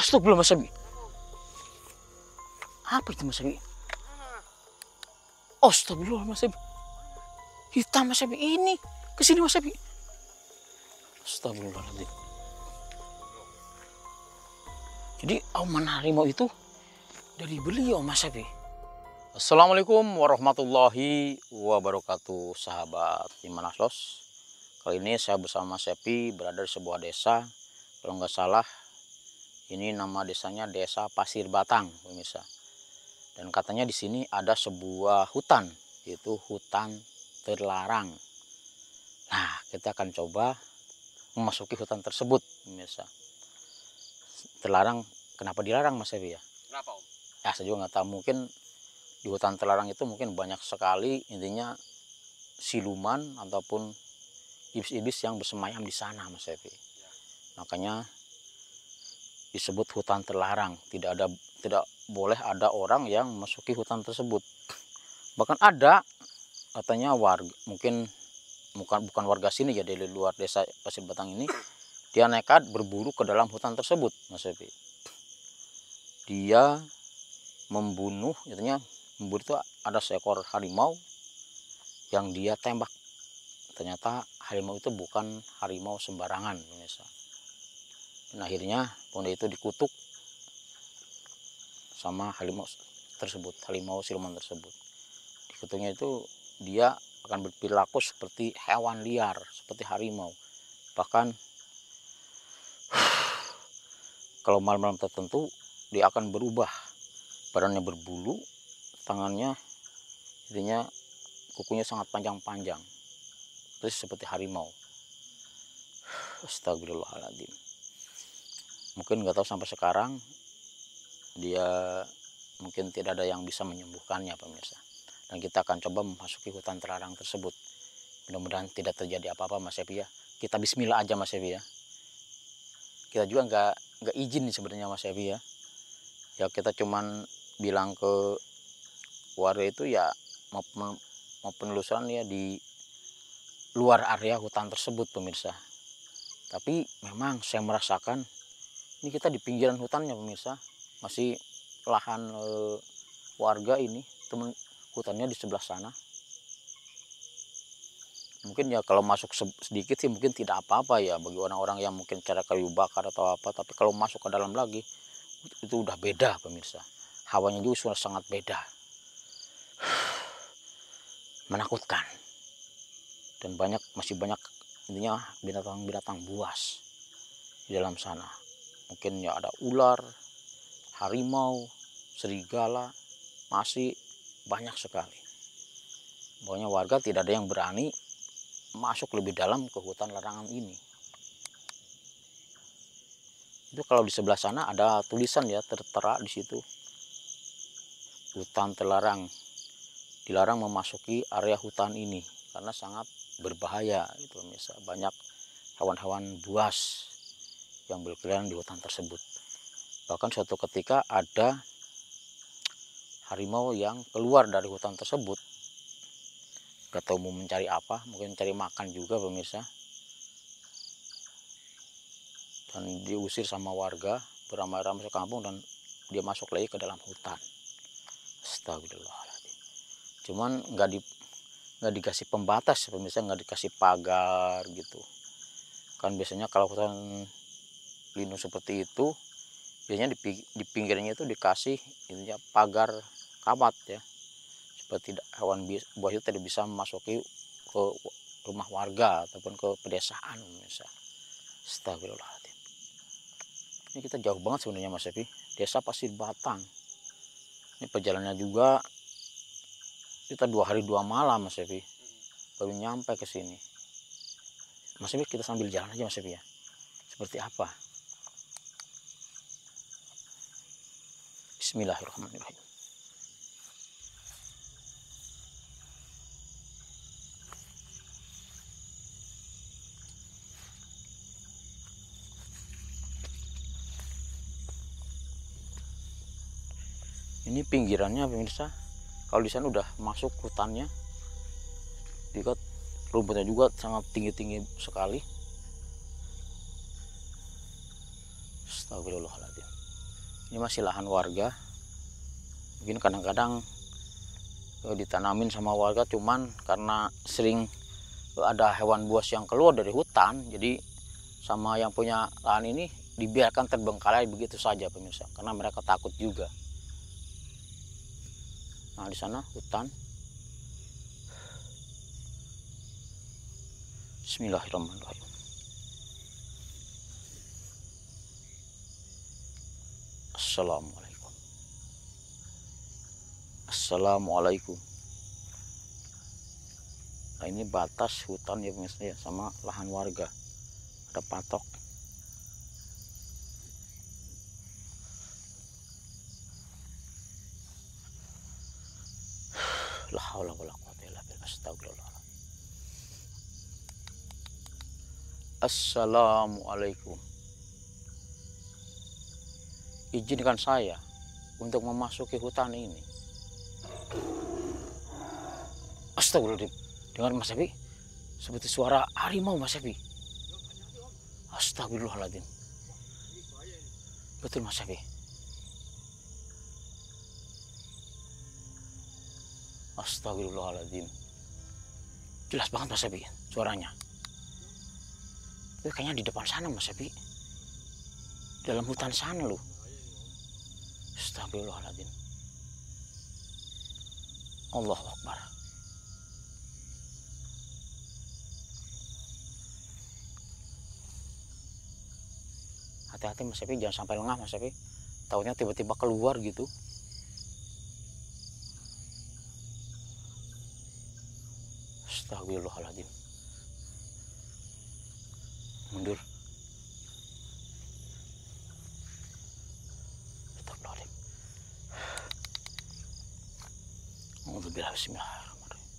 Astagfirullah Mas Abi. Apa itu Mas Abi? Astagfirullah Mas Abi. Hitam Mas Abi ini. Kesini Mas Abi. Astagfirullahaladzim. Jadi auman harimau itu dari beliau Mas Abi. Assalamualaikum warahmatullahi wabarakatuh, sahabat Iman Aslos. Kali ini saya bersama Mas Epi berada di sebuah desa. Kalau nggak salah ini nama desanya Desa Pasir Batang, pemirsa. Dan katanya di sini ada sebuah hutan, yaitu hutan terlarang. Nah, kita akan coba memasuki hutan tersebut, pemirsa. Terlarang, kenapa dilarang Mas Epi ya? Kenapa Om? Ya saya juga nggak tahu, mungkin di hutan terlarang itu mungkin banyak sekali intinya siluman ataupun iblis-iblis yang bersemayam di sana Mas Evi. Ya. Makanya disebut hutan terlarang. Tidak boleh ada orang yang memasuki hutan tersebut. Bahkan ada katanya warga, mungkin bukan warga sini ya, dari luar desa Pasir Batang ini, dia nekat berburu ke dalam hutan tersebut Mas Evi. Dia membunuh, intinya memburu itu ada seekor harimau yang dia tembak. Ternyata harimau itu bukan harimau sembarangan, pemirsa. Dan akhirnya pemuda itu dikutuk sama harimau tersebut, harimau siluman tersebut. Dikutuknya itu dia akan berperilaku seperti hewan liar, seperti harimau. Bahkan kalau malam-malam tertentu dia akan berubah, badannya berbulu, tangannya intinya kukunya sangat panjang-panjang, terus seperti harimau. Astagfirullahaladzim. Mungkin nggak tahu sampai sekarang dia mungkin tidak ada yang bisa menyembuhkannya, pemirsa. Dan kita akan coba memasuki hutan terlarang tersebut. Mudah-mudahan tidak terjadi apa-apa Mas Evi ya. Kita bismillah aja Mas Evi ya. Kita juga nggak izin sebenarnya Mas Evi ya. Ya kita cuman bilang ke warga itu ya mau penelusuran ya di luar area hutan tersebut, pemirsa. Tapi memang saya merasakan ini kita di pinggiran hutannya, pemirsa. Masih lahan warga ini, temen hutannya di sebelah sana. Mungkin ya kalau masuk sedikit sih mungkin tidak apa-apa ya bagi orang-orang yang mungkin cara kayu bakar atau apa. Tapi kalau masuk ke dalam lagi itu udah beda, pemirsa. Hawanya juga sudah sangat beda. Menakutkan. Dan masih banyak intinya binatang-binatang buas di dalam sana. Mungkin ya ada ular, harimau, serigala, masih banyak sekali. Pokoknya warga tidak ada yang berani masuk lebih dalam ke hutan larangan ini. Itu kalau di sebelah sana ada tulisan ya, tertera di situ. Hutan terlarang, dilarang memasuki area hutan ini karena sangat berbahaya itu pemirsa. Banyak hewan-hewan buas yang berkeliaran di hutan tersebut. Bahkan suatu ketika ada harimau yang keluar dari hutan tersebut, gak tahu mau mencari apa, mungkin cari makan juga pemirsa, dan diusir sama warga beramai-ramai sekampung dan dia masuk lagi ke dalam hutan. Astagfirullahaladzim. Cuman nggak dikasih pembatas pemirsa, nggak dikasih pagar gitu kan. Biasanya kalau hutan lindung seperti itu biasanya di pinggirnya itu dikasih intinya pagar kawat ya, supaya tidak hewan buas itu tidak bisa memasuki ke rumah warga ataupun ke pedesaan pemirsa. Astagfirullahaladzim. Ini kita jauh banget sebenarnya Mas Evi, Desa Pasir Batang. Ini perjalanannya juga kita 2 hari 2 malam Mas Evi baru nyampe ke sini. Mas Evi kita sambil jalan aja Mas Evi ya. Seperti apa? Bismillahirrahmanirrahim. Ini pinggirannya pemirsa. Kalau di sana udah masuk hutannya, lihat rumputnya juga sangat tinggi-tinggi sekali. Astagfirullahaladzim. Ini masih lahan warga. Mungkin kadang-kadang ditanamin sama warga, cuman karena sering ada hewan buas yang keluar dari hutan, jadi sama yang punya lahan ini dibiarkan terbengkalai begitu saja pemirsa, karena mereka takut juga. Nah, di sana hutan. Bismillahirrahmanirrahim. Assalamualaikum. Assalamualaikum. Nah, ini batas hutan ya pemirsa ya, sama lahan warga. Ada patok. La haula wala quwwata illa billah. Astagfirullah. Assalamualaikum. Izinkan saya untuk memasuki hutan ini. Astagfirullahaladzim. Dengar Mas Epi? Seperti suara harimau Mas Epi. Astagfirullahaladzim. Betul Mas Epi. Astagfirullahaladzim. Jelas banget Mas Epi suaranya. Itu kayaknya di depan sana Mas Epi. Dalam hutan sana loh. Astagfirullahaladzim. Allahu Akbar. Hati-hati Mas Epi, jangan sampai lengah Mas Epi. Takutnya tiba-tiba keluar gitu. Astagfirullahaladzim. Mundur. Bismillahirrahmanirrahim.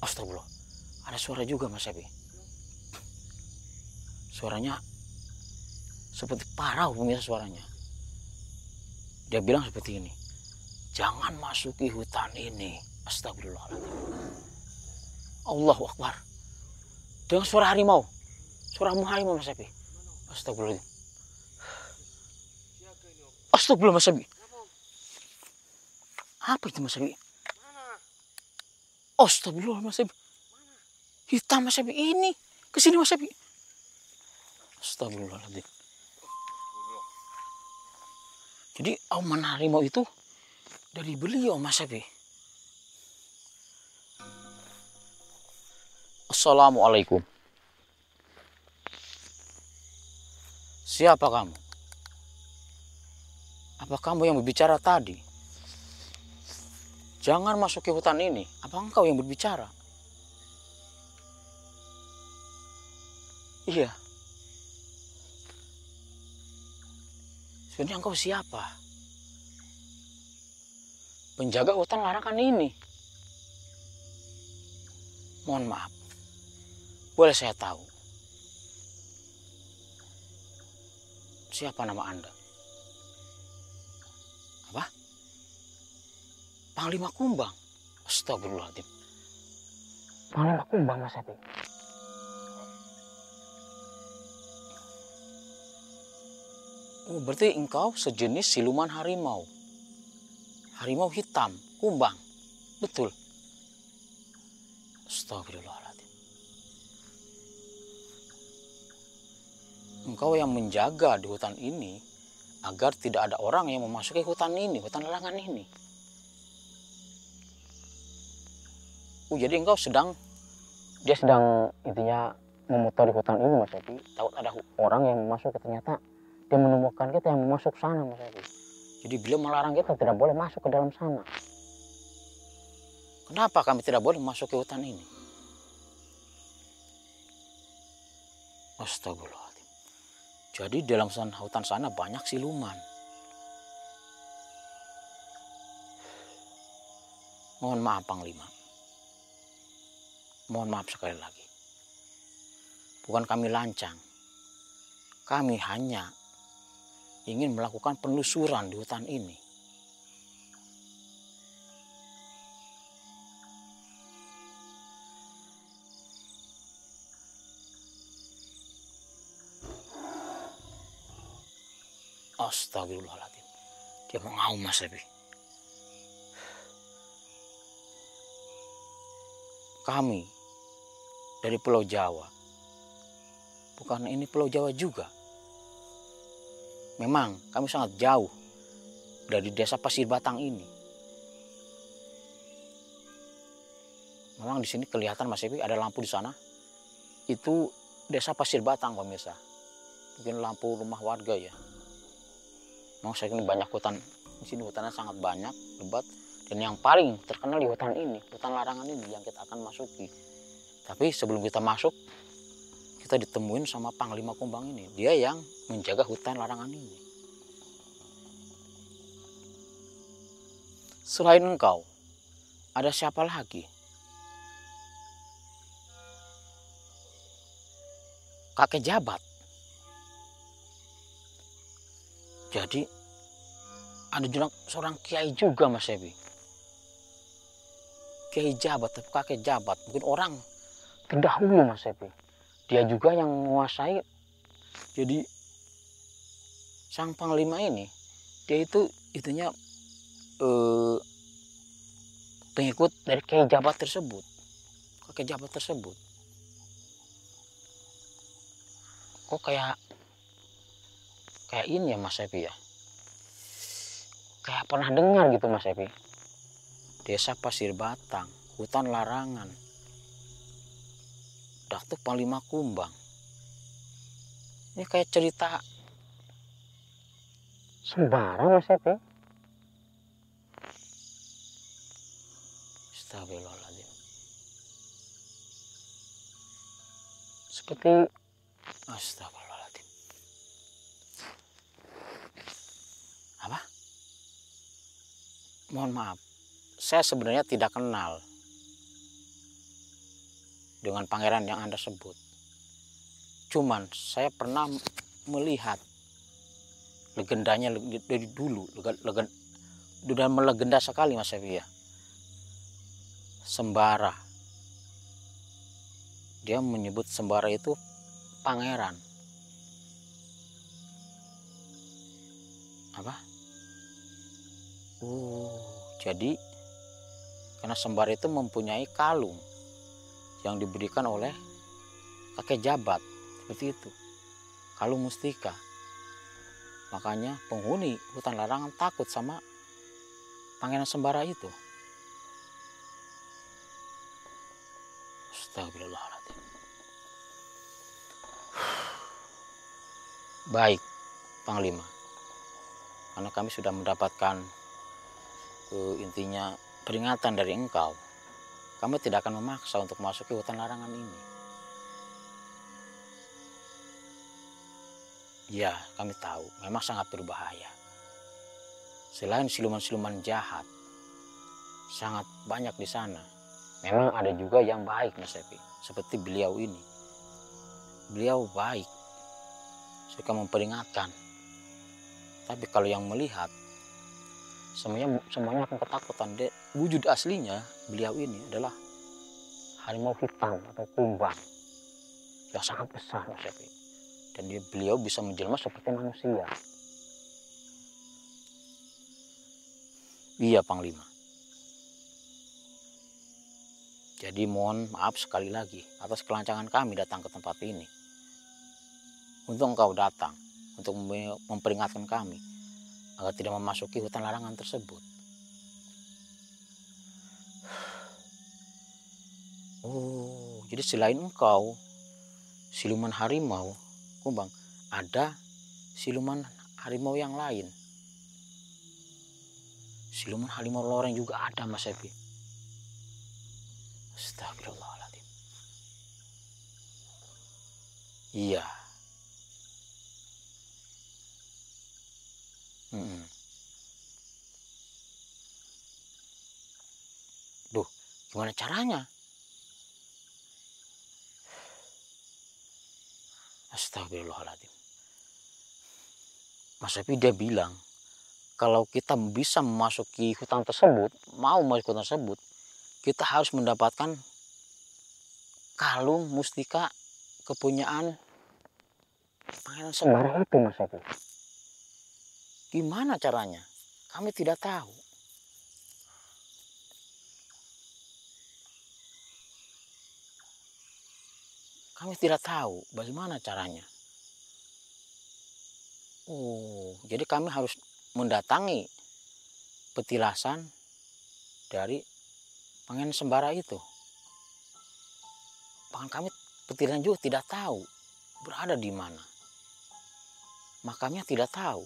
Astagfirullah. Ada suara juga Mas Epi. Suaranya seperti parau pemirsa suaranya. Dia bilang seperti ini. Jangan masuki hutan ini. Astagfirullahaladzim. Allahu Akbar. Dengan suara harimau. Suara harimau Mas Epi. Astagfirullahaladzim. Astagfirullah Mas Epi. Apa itu Mas Epi? Astagfirullah Mas Epi. Hitam Mas Epi. Ini. Kesini Mas Epi. Astagfirullahaladzim. Jadi auman harimau itu dari beliau Mas Epi. Assalamualaikum. Siapa kamu? Apa kamu yang berbicara tadi? Jangan masuki hutan ini. Apa engkau yang berbicara? Iya. Sebenarnya engkau siapa? Penjaga hutan larangan ini. Mohon maaf. Boleh saya tahu? Siapa nama Anda? Apa? Panglima Kumbang. Astagfirullahaladzim. Panglima Kumbang Mas Epi. Oh, berarti engkau sejenis siluman harimau. Harimau hitam, kumbang. Betul. Astagfirullahaladzim. Engkau yang menjaga di hutan ini agar tidak ada orang yang memasuki hutan ini, hutan larangan ini. Jadi engkau dia sedang intinya memutar di hutan ini Mas Epi. Takut ada orang yang masuk, ternyata dia menemukan kita yang masuk sana Mas Epi. Jadi beliau melarang kita tidak boleh masuk ke dalam sana. Kenapa kami tidak boleh masuk ke hutan ini? Astagfirullahaladzim. Jadi dalam hutan sana banyak siluman. Mohon maaf Panglima. Mohon maaf sekali lagi. Bukan kami lancang. Kami hanya ingin melakukan penelusuran di hutan ini. Astagfirullahaladzim. Dia mengaum Mas Epi. Kami dari Pulau Jawa. Bukan ini Pulau Jawa juga. Memang kami sangat jauh dari desa Pasir Batang ini. Memang di sini kelihatan Mas Epi ada lampu di sana. Itu desa Pasir Batang pemirsa. Mungkin lampu rumah warga ya. Memang saya ini banyak hutan. Di sini hutannya sangat banyak, lebat. Dan yang paling terkenal di hutan ini, hutan larangan ini yang kita akan masuki. Tapi sebelum kita masuk, kita ditemuin sama Panglima Kumbang ini. Dia yang menjaga hutan larangan ini. Selain engkau, ada siapa lagi? Kakek Jabat. Jadi ada juga seorang kiai juga Mas Ebi. Kiai Jabat, tapi kakek Jabat. Mungkin orang terdahulu Mas Ebi. Dia juga yang menguasai. Jadi sang panglima ini, dia itu itunya pengikut dari Kiai Jabat tersebut. Kakek Jabat tersebut. Kok kayak ini ya Mas Epi ya, kayak pernah dengar gitu Mas Epi. Desa Pasir Batang, hutan larangan, Datuk Panglima Kumbang. Ini kayak cerita sembarang Mas Epi. Astagfirullahaladzim. Seperti astagfirullah. Apa? Mohon maaf, saya sebenarnya tidak kenal dengan pangeran yang Anda sebut. Cuman saya pernah melihat legendanya dari dulu, sudah melegenda sekali Mas Evi ya. Sembara. Dia menyebut Sembara itu pangeran. Apa? Jadi karena Sembara itu mempunyai kalung yang diberikan oleh kakek Jabat, seperti itu, kalung mustika. Makanya penghuni hutan larangan takut sama pangeran Sembara itu. Astagfirullahaladzim. Baik Panglima, karena kami sudah mendapatkan intinya peringatan dari engkau, kami tidak akan memaksa untuk memasuki hutan larangan ini. Ya, kami tahu memang sangat berbahaya. Selain siluman-siluman jahat, sangat banyak di sana. Memang ada juga yang baik Mas Epi, seperti beliau ini. Beliau baik, suka memperingatkan. Tapi kalau yang melihat, semuanya akan ketakutan. Wujud aslinya beliau ini adalah harimau hitam atau kumbang yang sangat besar Mas Epi. Dan beliau bisa menjelma seperti manusia. Iya Panglima. Jadi mohon maaf sekali lagi atas kelancangan kami datang ke tempat ini. Untuk engkau datang, untuk memperingatkan kami agar tidak memasuki hutan larangan tersebut. Oh, jadi selain engkau, siluman harimau, Kumbang, ada siluman harimau yang lain. Siluman harimau loreng juga ada Mas Epi. Astagfirullahaladzim. Iya. Duh, gimana caranya? Astagfirullahaladzim. Mas Epi dia bilang, kalau kita bisa memasuki hutan tersebut, mau masuk hutan tersebut, kita harus mendapatkan kalung mustika kepunyaan Pangeran Sembara itu Mas Epi. Gimana caranya? Kami tidak tahu. Kami tidak tahu bagaimana caranya. Oh, jadi kami harus mendatangi petilasan dari Pangeran Sembara itu. Bahkan kami petilasan juga tidak tahu berada di mana. Makamnya tidak tahu.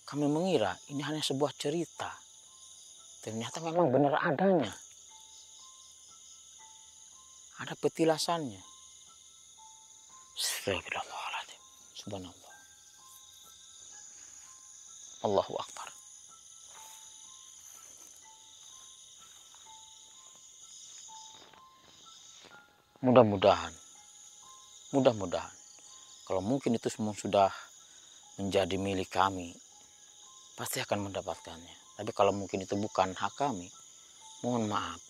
Kami mengira ini hanya sebuah cerita. Ternyata memang benar adanya. Ada petilasannya. Astagfirullahaladzim. Subhanallah. Allahu Akbar. Mudah-mudahan kalau mungkin itu semua sudah menjadi milik kami, pasti akan mendapatkannya. Tapi kalau mungkin itu bukan hak kami, mohon maaf,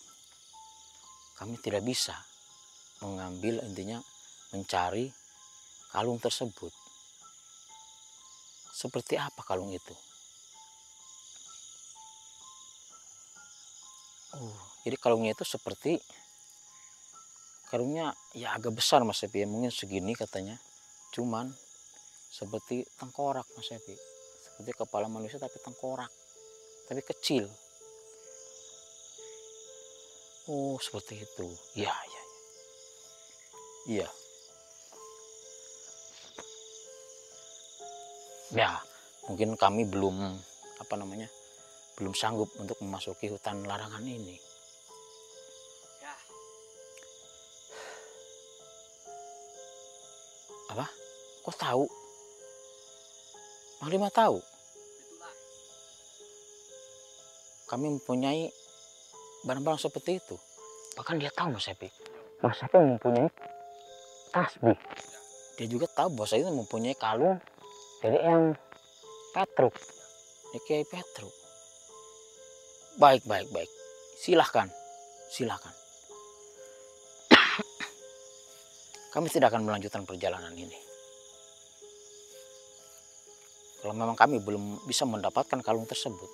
kami tidak bisa mengambil, intinya mencari kalung tersebut. Seperti apa kalung itu? Jadi kalungnya itu seperti, kalungnya ya agak besar Mas Epi, mungkin segini katanya, cuman seperti tengkorak Mas Epi, seperti kepala manusia tapi tengkorak, tapi kecil. Oh seperti itu, iya. Ya mungkin kami belum belum sanggup untuk memasuki hutan larangan ini. Apa? Kok tahu? Mang Lima tahu? Kami mempunyai barang-barang seperti itu. Bahkan dia tahu Mas Epi. Mas Epi mempunyai tasbih. Dia juga tahu bahwa saya itu mempunyai kalung dari yang Petruk. Dari Kiai Petruk. Baik. Silahkan. Kami tidak akan melanjutkan perjalanan ini. Kalau memang kami belum bisa mendapatkan kalung tersebut,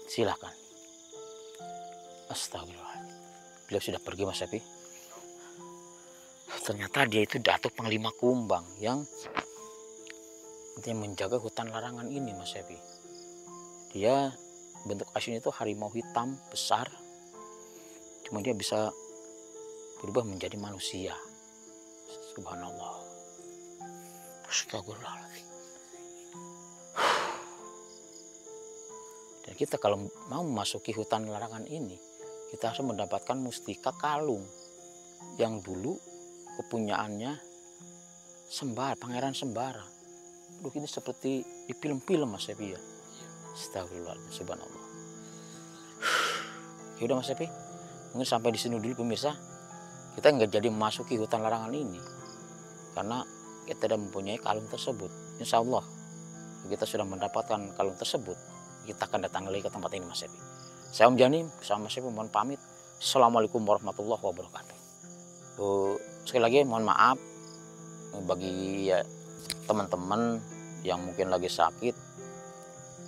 silahkan. Astagfirullahaladzim. Beliau sudah pergi Mas Epi. Ternyata dia itu Datuk Panglima Kumbang yang menjaga hutan larangan ini Mas Epi. Dia bentuk aslinya itu harimau hitam besar. Cuma dia bisa berubah menjadi manusia. Subhanallah. Astagfirullahaladzim. Dan kita kalau mau memasuki hutan larangan ini, kita harus mendapatkan mustika kalung yang dulu kepunyaannya Pangeran Sembara. Aduh, ini seperti di film-film Mas Epi ya. Astagfirullahaladzim. Subhanallah. Ya udah Mas Epi, mungkin sampai di sini dulu pemirsa. Kita nggak jadi memasuki hutan larangan ini karena kita tidak mempunyai kalung tersebut. Insya Allah kita sudah mendapatkan kalung tersebut, kita akan datang lagi ke tempat ini Mas Epi. Saya Om Janim bersama Mas Epi mohon pamit. Assalamualaikum warahmatullahi wabarakatuh. Sekali lagi mohon maaf bagi teman-teman yang mungkin lagi sakit,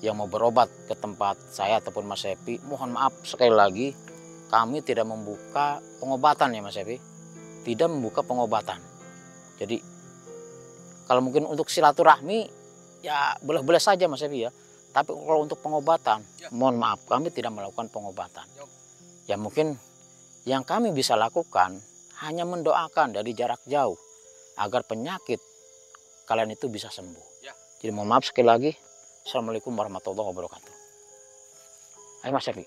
yang mau berobat ke tempat saya ataupun Mas Epi. Mohon maaf sekali lagi, kami tidak membuka pengobatan ya Mas Epi. Tidak membuka pengobatan. Jadi kalau mungkin untuk silaturahmi ya boleh-boleh saja Mas Epi ya. Tapi kalau untuk pengobatan, mohon maaf kami tidak melakukan pengobatan. Ya mungkin yang kami bisa lakukan hanya mendoakan dari jarak jauh agar penyakit kalian itu bisa sembuh. Jadi mohon maaf sekali lagi. Assalamualaikum warahmatullahi wabarakatuh. Ayo Mas Epi.